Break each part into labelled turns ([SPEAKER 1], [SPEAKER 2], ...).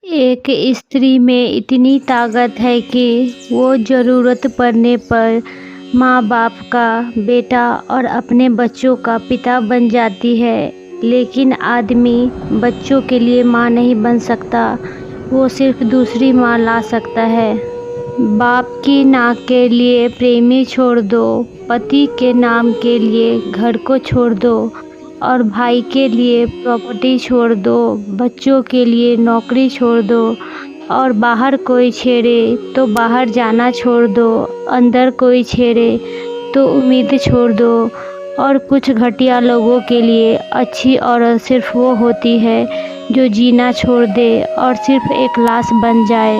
[SPEAKER 1] एक स्त्री में इतनी ताकत है कि वो ज़रूरत पड़ने पर माँ बाप का बेटा और अपने बच्चों का पिता बन जाती है। लेकिन आदमी बच्चों के लिए माँ नहीं बन सकता, वो सिर्फ दूसरी माँ ला सकता है। बाप की नाक के लिए प्रेमी छोड़ दो, पति के नाम के लिए घर को छोड़ दो और भाई के लिए प्रॉपर्टी छोड़ दो, बच्चों के लिए नौकरी छोड़ दो और बाहर कोई छेड़े तो बाहर जाना छोड़ दो, अंदर कोई छेड़े तो उम्मीद छोड़ दो। और कुछ घटिया लोगों के लिए अच्छी औरत सिर्फ वो होती है जो जीना छोड़ दे और सिर्फ एक लाश बन जाए।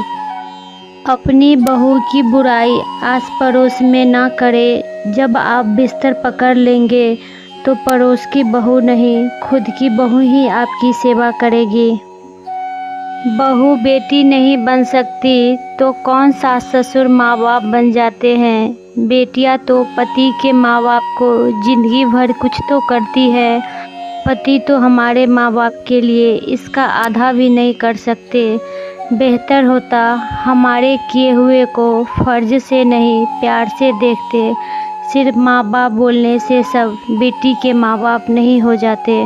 [SPEAKER 1] अपनी बहू की बुराई आस पड़ोस में ना करें। जब आप बिस्तर पकड़ लेंगे तो पड़ोस की बहू नहीं, खुद की बहू ही आपकी सेवा करेगी। बहू बेटी नहीं बन सकती तो कौन सास ससुर माँ बाप बन जाते हैं। बेटियां तो पति के माँ बाप को जिंदगी भर कुछ तो करती है, पति तो हमारे माँ बाप के लिए इसका आधा भी नहीं कर सकते। बेहतर होता हमारे किए हुए को फर्ज से नहीं प्यार से देखते। सिर्फ माँ बाप बोलने से सब बेटी के माँ बाप नहीं हो जाते।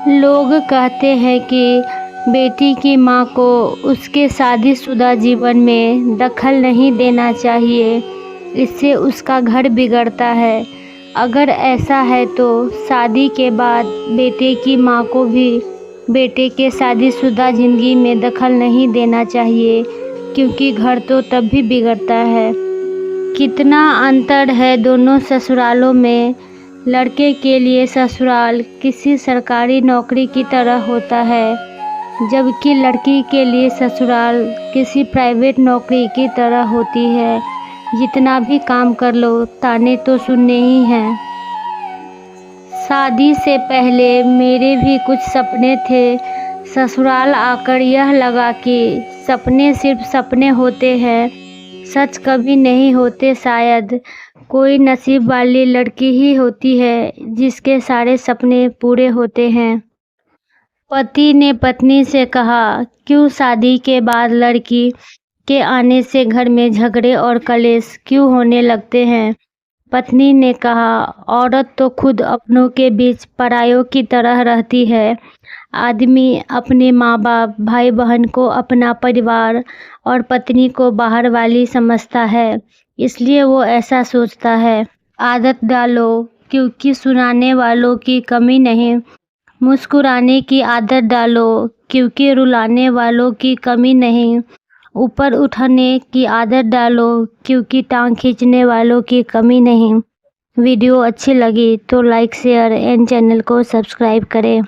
[SPEAKER 1] लोग कहते हैं कि बेटी की माँ को उसके शादीशुदा जीवन में दखल नहीं देना चाहिए, इससे उसका घर बिगड़ता है। अगर ऐसा है तो शादी के बाद बेटे की माँ को भी बेटे के शादीशुदा ज़िंदगी में दखल नहीं देना चाहिए, क्योंकि घर तो तब भी बिगड़ता है। कितना अंतर है दोनों ससुरालों में। लड़के के लिए ससुराल किसी सरकारी नौकरी की तरह होता है, जबकि लड़की के लिए ससुराल किसी प्राइवेट नौकरी की तरह होती है। जितना भी काम कर लो ताने तो सुनने ही हैं। शादी से पहले मेरे भी कुछ सपने थे। ससुराल आकर यह लगा कि सपने सिर्फ सपने होते हैं, सच कभी नहीं होते। शायद कोई नसीब वाली लड़की ही होती है जिसके सारे सपने पूरे होते हैं। पति ने पत्नी से कहा, क्यों शादी के बाद लड़की के आने से घर में झगड़े और कलेश क्यों होने लगते हैं। पत्नी ने कहा, औरत तो खुद अपनों के बीच परायों की तरह रहती है। आदमी अपने माँ बाप भाई बहन को अपना परिवार और पत्नी को बाहर वाली समझता है, इसलिए वो ऐसा सोचता है। आदत डालो, क्योंकि सुनाने वालों की कमी नहीं। मुस्कुराने की आदत डालो, क्योंकि रुलाने वालों की कमी नहीं। ऊपर उठने की आदत डालो, क्योंकि टांग खींचने वालों की कमी नहीं। वीडियो अच्छी लगी तो लाइक शेयर एंड चैनल को सब्सक्राइब करें।